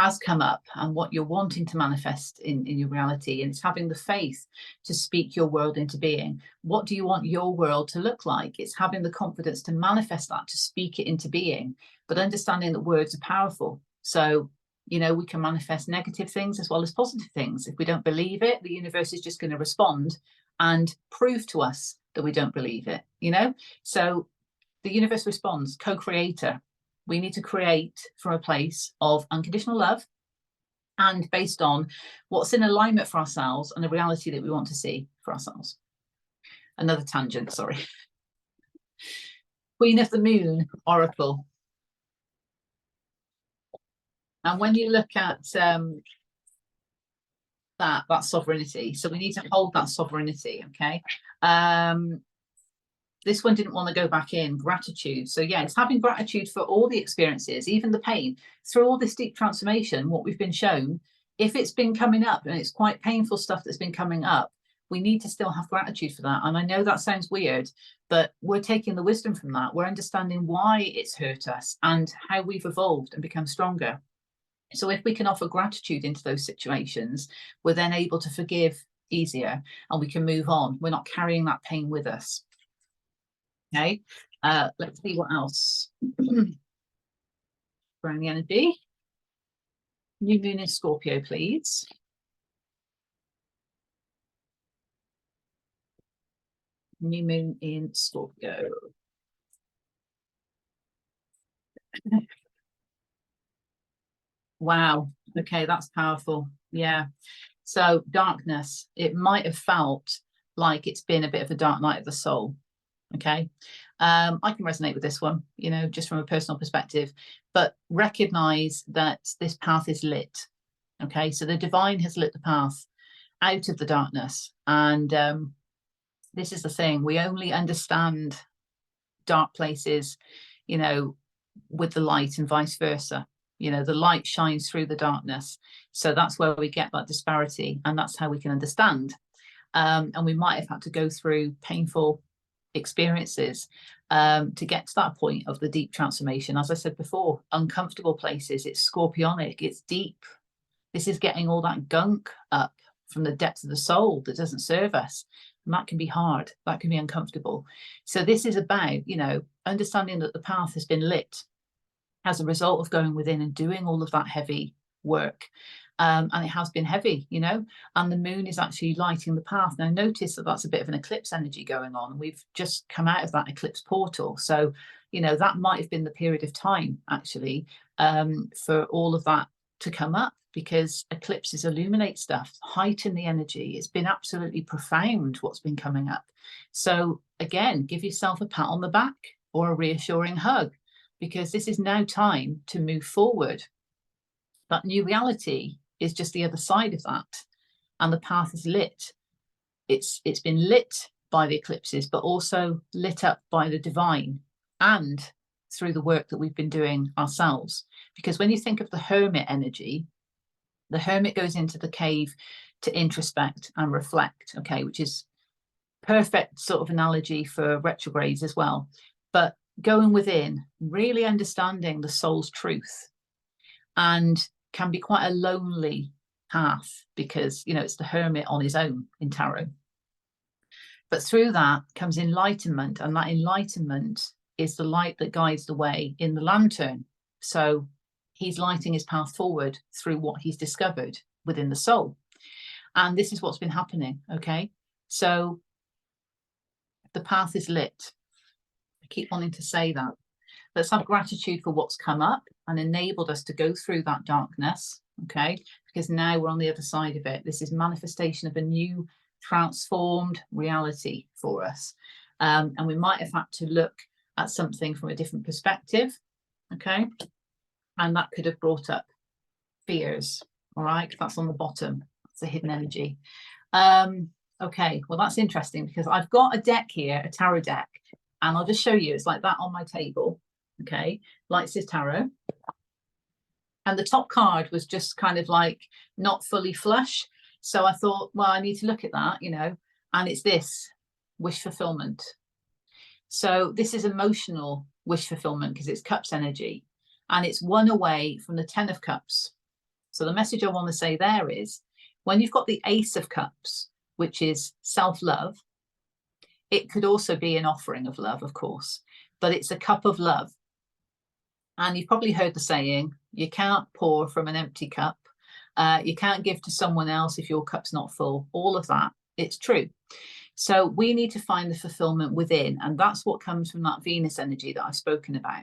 has come up and what you're wanting to manifest in your reality. And it's having the faith to speak your world into being. What do you want your world to look like? It's having the confidence to manifest that, to speak it into being, but understanding that words are powerful. So, you know, we can manifest negative things as well as positive things. If we don't believe it, the universe is just going to respond and prove to us that we don't believe it, you know? So the universe responds, co-creator. We need to create from a place of unconditional love and based on what's in alignment for ourselves and the reality that we want to see for ourselves. Another tangent, sorry. Queen of the Moon Oracle. And when you look at that sovereignty, so we need to hold that sovereignty, okay? This one didn't want to go back in, gratitude. So yeah, it's having gratitude for all the experiences, even the pain, through all this deep transformation, what we've been shown. If it's been coming up and it's quite painful stuff that's been coming up, we need to still have gratitude for that. And I know that sounds weird, but we're taking the wisdom from that. We're understanding why it's hurt us and how we've evolved and become stronger. So if we can offer gratitude into those situations, we're then able to forgive easier and we can move on. We're not carrying that pain with us. Okay, let's see what else. Around the energy. New moon in Scorpio, please. New moon in Scorpio. Wow. Okay, that's powerful. Yeah. So darkness, it might have felt like it's been a bit of a dark night of the soul. Okay. I can resonate with this one, you know, just from a personal perspective, but recognize that this path is lit. Okay. So the divine has lit the path out of the darkness. And this is the thing, we only understand dark places, you know, with the light and vice versa. You know, the light shines through the darkness. So that's where we get that disparity, and that's how we can understand. And we might have had to go through painful experiences to get to that point of the deep transformation. As I said before, uncomfortable places, it's scorpionic, it's deep. This is getting all that gunk up from the depths of the soul that doesn't serve us. And that can be hard, that can be uncomfortable. So this is about, you know, understanding that the path has been lit as a result of going within and doing all of that heavy work. And it has been heavy, you know, and the moon is actually lighting the path. Now notice that that's a bit of an eclipse energy going on. We've just come out of that eclipse portal. So, you know, that might have been the period of time actually for all of that to come up, because eclipses illuminate stuff, heighten the energy. It's been absolutely profound what's been coming up. So again, give yourself a pat on the back or a reassuring hug, because this is now time to move forward. That new reality is just the other side of that, and the path is lit. It's been lit by the eclipses, but also lit up by the divine and through the work that we've been doing ourselves. Because when you think of the hermit energy, the hermit goes into the cave to introspect and reflect, okay, which is perfect sort of analogy for retrogrades as well. But going within, really understanding the soul's truth, and can be quite a lonely path, because, you know, it's the hermit on his own in tarot. But through that comes enlightenment, and that enlightenment is the light that guides the way in the lantern. So he's lighting his path forward through what he's discovered within the soul. And this is what's been happening, okay? So the path is lit. I keep wanting to say that. Let's have gratitude for what's come up and enabled us to go through that darkness, okay? Because now we're on the other side of it. This is manifestation of a new transformed reality for us. And we might have had to look at something from a different perspective, okay? And that could have brought up fears, all right? That's on the bottom. It's a hidden energy. Okay, well, that's interesting, because I've got a deck here, a tarot deck, and I'll just show you. It's like that on my table, okay? Lights is tarot. And the top card was just kind of like not fully flush. So I thought, well, I need to look at that, you know, and it's this, wish fulfillment. So this is emotional wish fulfillment, because it's cups energy, and it's one away from the 10 of cups. So the message I want to say there is, when you've got the ace of cups, which is self-love, it could also be an offering of love, of course, but it's a cup of love. And you've probably heard the saying, you can't pour from an empty cup. You can't give to someone else if your cup's not full. All of that, it's true. So we need to find the fulfillment within, and that's what comes from that Venus energy that I've spoken about.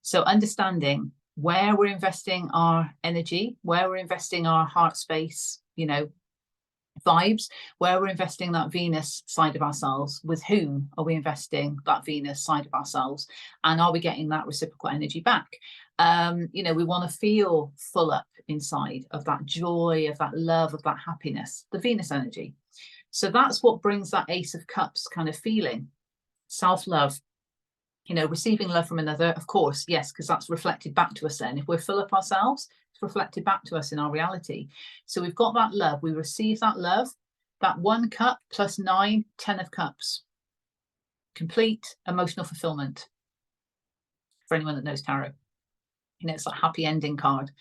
So understanding where we're investing our energy, where we're investing our heart space, you know, vibes, where we're investing that Venus side of ourselves, with whom are we investing that Venus side of ourselves, and are we getting that reciprocal energy back? You know, we want to feel full up inside of that joy, of that love, of that happiness, the Venus energy. So that's what brings that Ace of Cups kind of feeling, self-love, you know, receiving love from another, of course, yes, because that's reflected back to us then. If we're full up ourselves, it's reflected back to us in our reality. So we've got that love, we receive that love, that 1 cup plus 9, 10 of cups. Complete emotional fulfillment for anyone that knows tarot. You know, it's that happy ending card.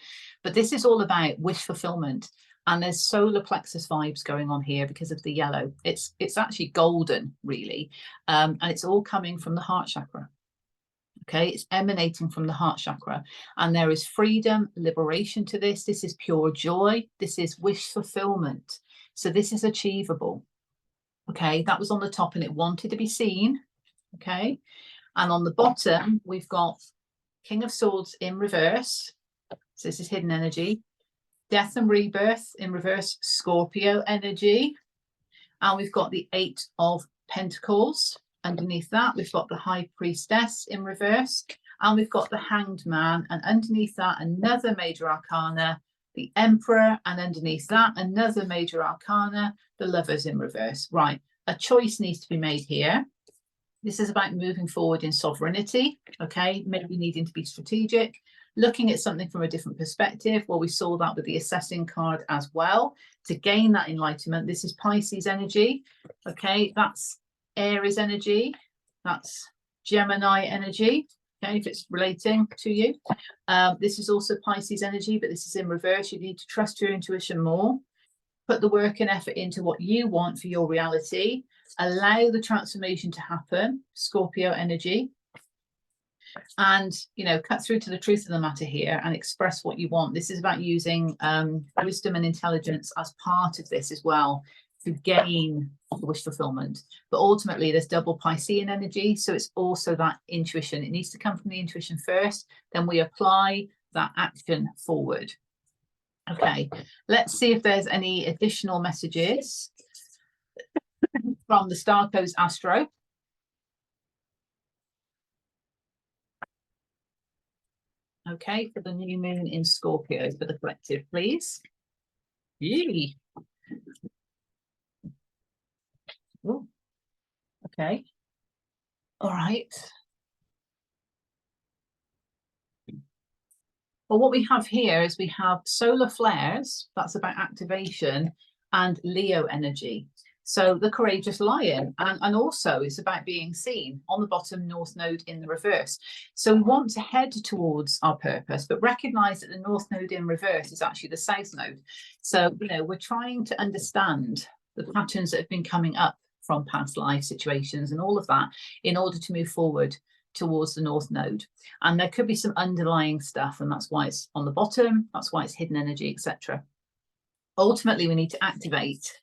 But this is all about wish fulfillment. And there's solar plexus vibes going on here because of the yellow. It's actually golden, really. And it's all coming from the heart chakra. Okay, it's emanating from the heart chakra. And there is freedom, liberation to this. This is pure joy. This is wish fulfillment. So this is achievable. Okay, that was on the top and it wanted to be seen. Okay, and on the bottom, we've got King of Swords in reverse. So this is hidden energy. Death and Rebirth in reverse, Scorpio energy. And we've got the Eight of Pentacles. Underneath that, we've got the High Priestess in reverse. And we've got the Hanged Man. And underneath that, another major arcana, the Emperor. And underneath that, another major arcana, the Lovers in reverse. Right, a choice needs to be made here. This is about moving forward in sovereignty, okay? Maybe needing to be strategic, looking at something from a different perspective. Well, we saw that with the assessing card as well. To gain that enlightenment, this is Pisces energy, okay? That's Aries energy. That's Gemini energy, okay, if it's relating to you. This is also Pisces energy, but this is in reverse. You need to trust your intuition more. Put the work and effort into what you want for your reality. Allow the transformation to happen, Scorpio energy. And, you know, cut through to the truth of the matter here and express what you want. This is about using wisdom and intelligence as part of this as well to gain the wish fulfillment. But ultimately, there's double Piscean energy. So it's also that intuition. It needs to come from the intuition first. Then we apply that action forward. Okay, let's see if there's any additional messages from the Star Codes Astro. Okay, for the new moon in Scorpio for the collective, please. Yee. Ooh. Okay. All right. Well, what we have here is we have solar flares. That's about activation and Leo energy. So the courageous lion, and also it's about being seen on the bottom, North Node in the reverse. So we want to head towards our purpose, but recognize that the North Node in reverse is actually the South Node. So, you know, we're trying to understand the patterns that have been coming up from past life situations and all of that in order to move forward towards the North Node. And there could be some underlying stuff, and that's why it's on the bottom, that's why it's hidden energy, etc. Ultimately, we need to activate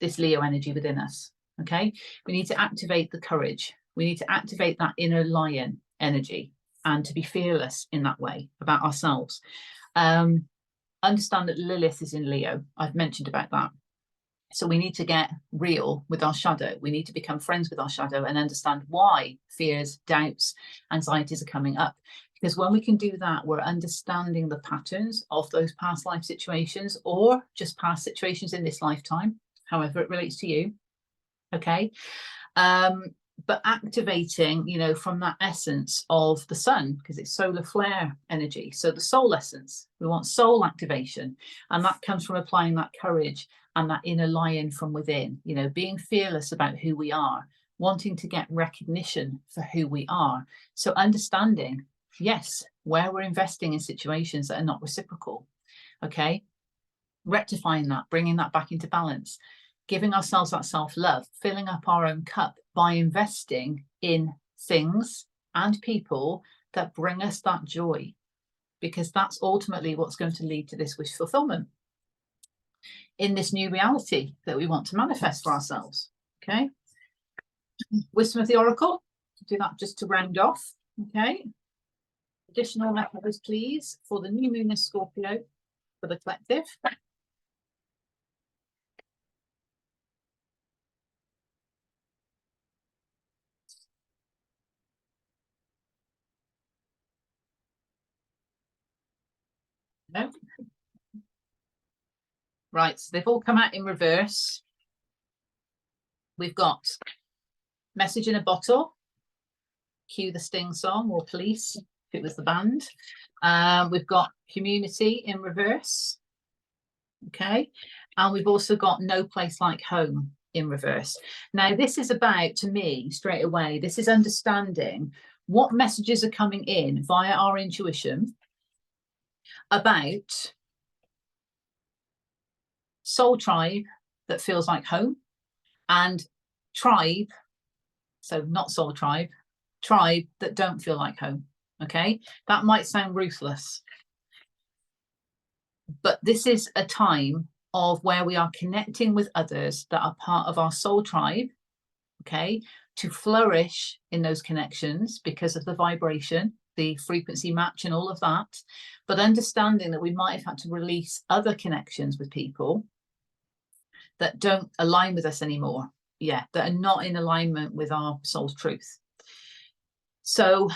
this Leo energy within us. Okay, we need to activate the courage. We need to activate that inner lion energy and to be fearless in that way about ourselves. Understand that Lilith is in Leo. I've mentioned about that. So we need to get real with our shadow. We need to become friends with our shadow and understand why fears, doubts, anxieties are coming up. Because when we can do that, we're understanding the patterns of those past life situations or just past situations in this lifetime, however it relates to you. Okay. But activating, you know, from that essence of the sun, because it's solar flare energy. So the soul essence, we want soul activation. And that comes from applying that courage and that inner lion from within, you know, being fearless about who we are, wanting to get recognition for who we are. So understanding, yes, where we're investing in situations that are not reciprocal. Okay. Rectifying that, bringing that back into balance, giving ourselves that self-love, filling up our own cup by investing in things and people that bring us that joy, because that's ultimately what's going to lead to this wish fulfillment in this new reality that we want to manifest for ourselves. Okay. Wisdom of the Oracle, do that just to round off. Okay. Additional messages, please, for the new moon in Scorpio for the collective. No. Right, so they've all come out in reverse. We've got message in a bottle, cue the Sting song, or police, if it was the band. We've got community in reverse. Okay, and we've also got no place like home in reverse. Now, this is about, to me, straight away, this is understanding what messages are coming in via our intuition about soul tribe that feels like home, and tribe, so not soul tribe, tribe that don't feel like home. Okay, that might sound ruthless, but this is a time of where we are connecting with others that are part of our soul tribe, okay, to flourish in those connections because of the vibration, the frequency match and all of that, but understanding that we might have had to release other connections with people that don't align with us anymore, that are not in alignment with our soul's truth. So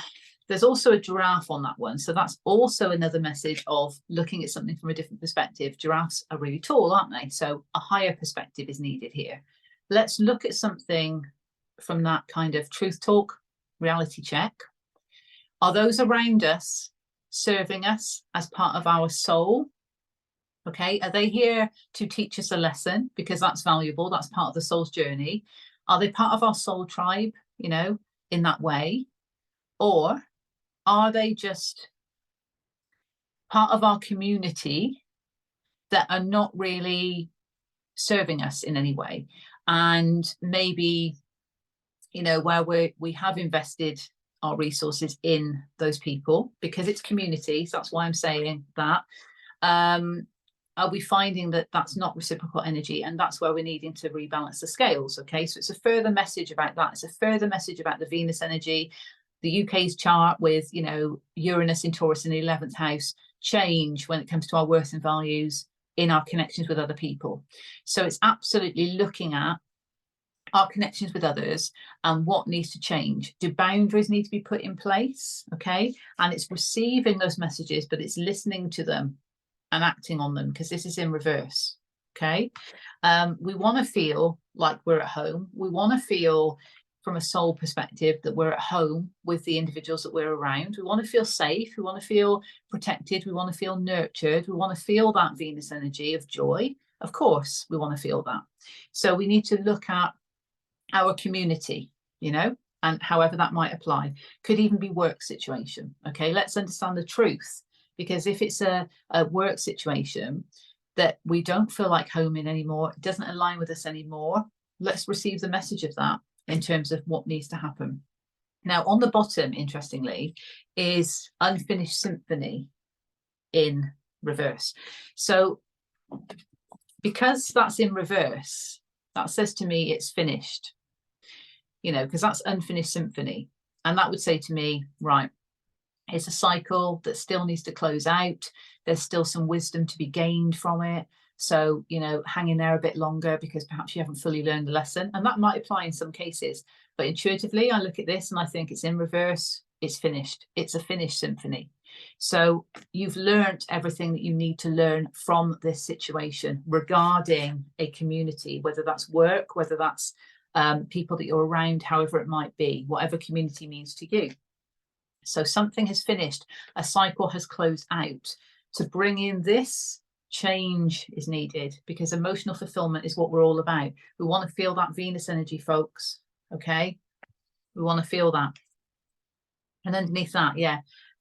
there's also a giraffe on that one. So that's also another message of looking at something from a different perspective. Giraffes are really tall, aren't they? So a higher perspective is needed here. Let's look at something from that kind of truth talk, reality check. Are those around us serving us as part of our soul? Okay, are they here to teach us a lesson? Because that's valuable, that's part of the soul's journey. Are they part of our soul tribe, you know, in that way? Or are they just part of our community that are not really serving us in any way? And maybe, you know, where we have invested our resources in those people because it's community. So that's why I'm saying that. Are we finding that that's not reciprocal energy? And that's where we're needing to rebalance the scales. Okay, so it's a further message about that. It's a further message about the Venus energy. The UK's chart with, you know, Uranus in Taurus in the 11th house change when it comes to our worth and values in our connections with other people. So it's absolutely looking at our connections with others and what needs to change. Do boundaries need to be put in place? Okay, and it's receiving those messages, but it's listening to them and acting on them, because this is in reverse. Okay, we want to feel like we're at home. We want to feel from a soul perspective that we're at home with the individuals that we're around. We want to feel safe. We want to feel protected. We want to feel nurtured. We want to feel that Venus energy of joy. Of course, we want to feel that. So we need to look at our community, you know, and however that might apply. Could even be work situation. Okay, let's understand the truth, because if it's a work situation that we don't feel like home in anymore, it doesn't align with us anymore, let's receive the message of that in terms of what needs to happen. Now, on the bottom, interestingly, is unfinished symphony in reverse. So because that's in reverse, that says to me it's finished, you know, because that's unfinished symphony. And that would say to me, right, it's a cycle that still needs to close out. There's still some wisdom to be gained from it. So, you know, hang in there a bit longer because perhaps you haven't fully learned the lesson. And that might apply in some cases. But intuitively, I look at this and I think it's in reverse. It's finished. It's a finished symphony. So you've learned everything that you need to learn from this situation regarding a community, whether that's work, whether that's people that you're around, however it might be, whatever community means to you. So something has finished. A cycle has closed out. To bring in this, change is needed, because emotional fulfillment is what we're all about. We want to feel that Venus energy, folks. Okay, we want to feel that. And underneath that,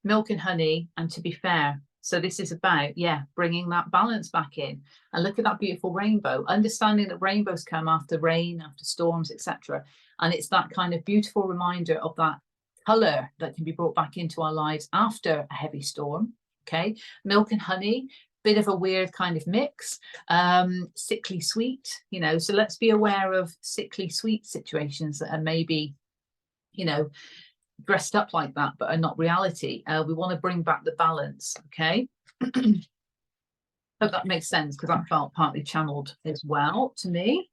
milk and honey, and to be fair. So this is about, bringing that balance back in. And look at that beautiful rainbow, understanding that rainbows come after rain, after storms, etc. And it's that kind of beautiful reminder of that color that can be brought back into our lives after a heavy storm. Okay, milk and honey, bit of a weird kind of mix, sickly sweet, you know, so let's be aware of sickly sweet situations that are maybe, you know, dressed up like that but are not reality. We want to bring back the balance. Okay. Hope that makes sense, because that felt partly channeled as well to me.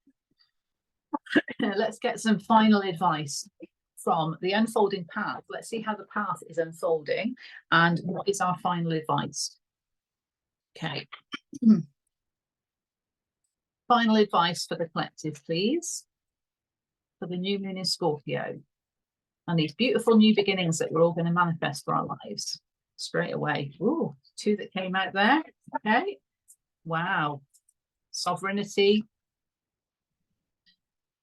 Let's get some final advice from the unfolding path. Let's see how the path is unfolding and what is our final advice. Okay. Final advice for the collective, please, for the new moon in Scorpio and these beautiful new beginnings that we're all going to manifest for our lives straight away. Ooh, 2 that came out there. Okay. Wow. Sovereignty.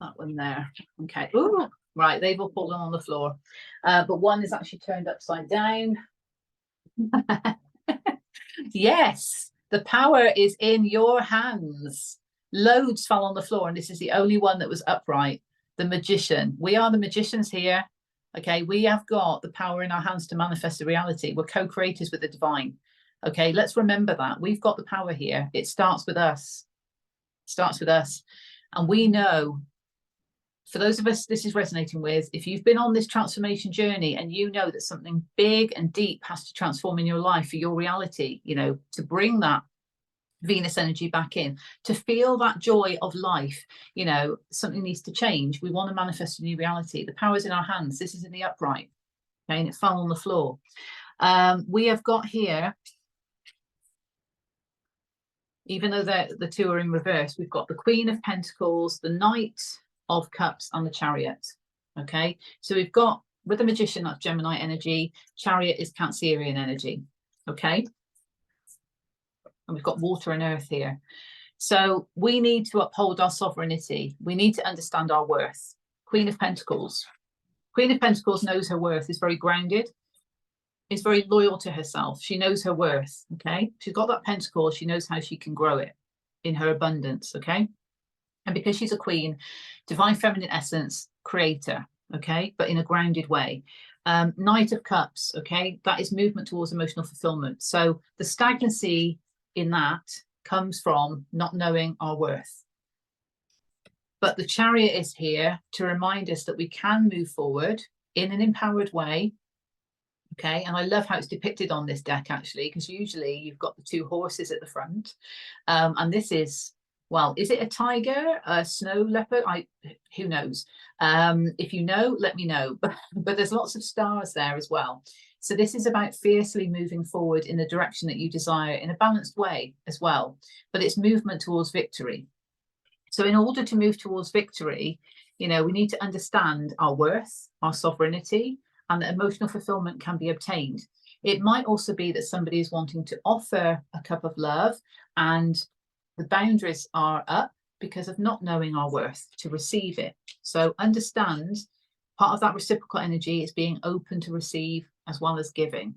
That one there. Okay. Ooh, right. They've all fallen on the floor. But one is actually turned upside down. Yes, the power is in your hands. Loads fell on the floor, and this is the only one that was upright. The magician. We are the magicians here. Okay, we have got the power in our hands to manifest the reality. We're co-creators with the divine. Okay, let's remember that. We've got the power here. It starts with us. starts with us. And we know, for those of us this is resonating with, if you've been on this transformation journey and you know that something big and deep has to transform in your life for your reality, you know, to bring that Venus energy back in, to feel that joy of life, you know, something needs to change. We want to manifest a new reality. The power's in our hands. This is in the upright. Okay, and it fell on the floor. We have got here, even though the two are in reverse, we've got the Queen of Pentacles, the Knight of Cups, and the Chariot. Okay, so we've got, with the Magician, that's Gemini energy, Chariot is Cancerian energy. Okay, and we've got water and earth here. So we need to uphold our sovereignty. We need to understand our worth. Queen of Pentacles. Queen of Pentacles knows her worth, is very grounded, is very loyal to herself. She knows her worth. Okay, she's got that pentacle. She knows how she can grow it in her abundance. Okay, and because she's a queen, divine feminine essence, creator. Okay, but in a grounded way. Knight of Cups. Okay, that is movement towards emotional fulfillment. So the stagnancy in that comes from not knowing our worth. But the Chariot is here to remind us that we can move forward in an empowered way. Okay, and I love how it's depicted on this deck, actually, because usually you've got the two horses at the front. And this is, well, is it a tiger, a snow leopard? Who knows? If you know, let me know. But there's lots of stars there as well. So this is about fiercely moving forward in the direction that you desire in a balanced way as well. But it's movement towards victory. So in order to move towards victory, you know, we need to understand our worth, our sovereignty, and that emotional fulfillment can be obtained. It might also be that somebody is wanting to offer a cup of love and the boundaries are up because of not knowing our worth to receive it. So understand, part of that reciprocal energy is being open to receive as well as giving.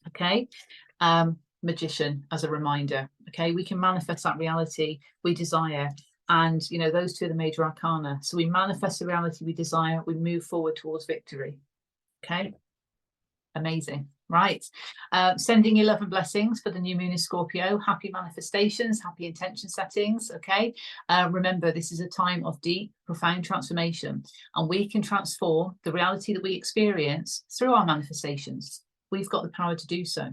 Okay, Magician as a reminder. Okay, we can manifest that reality we desire. And, you know, those two are the major arcana. So we manifest the reality we desire, we move forward towards victory. Okay, amazing. Right, sending you love and blessings for the new moon in Scorpio. Happy manifestations, happy intention settings. Okay, remember, this is a time of deep, profound transformation, and we can transform the reality that we experience through our manifestations. We've got the power to do so.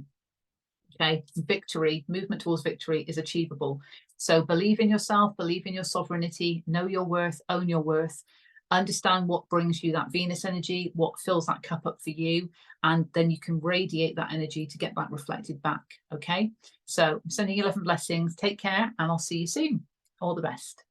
Okay, victory, movement towards victory is achievable. So believe in yourself, believe in your sovereignty, know your worth, own your worth. Understand what brings you that Venus energy, what fills that cup up for you, and then you can radiate that energy to get that reflected back. Okay, so I'm sending you love and blessings. Take care, and I'll see you soon. All the best.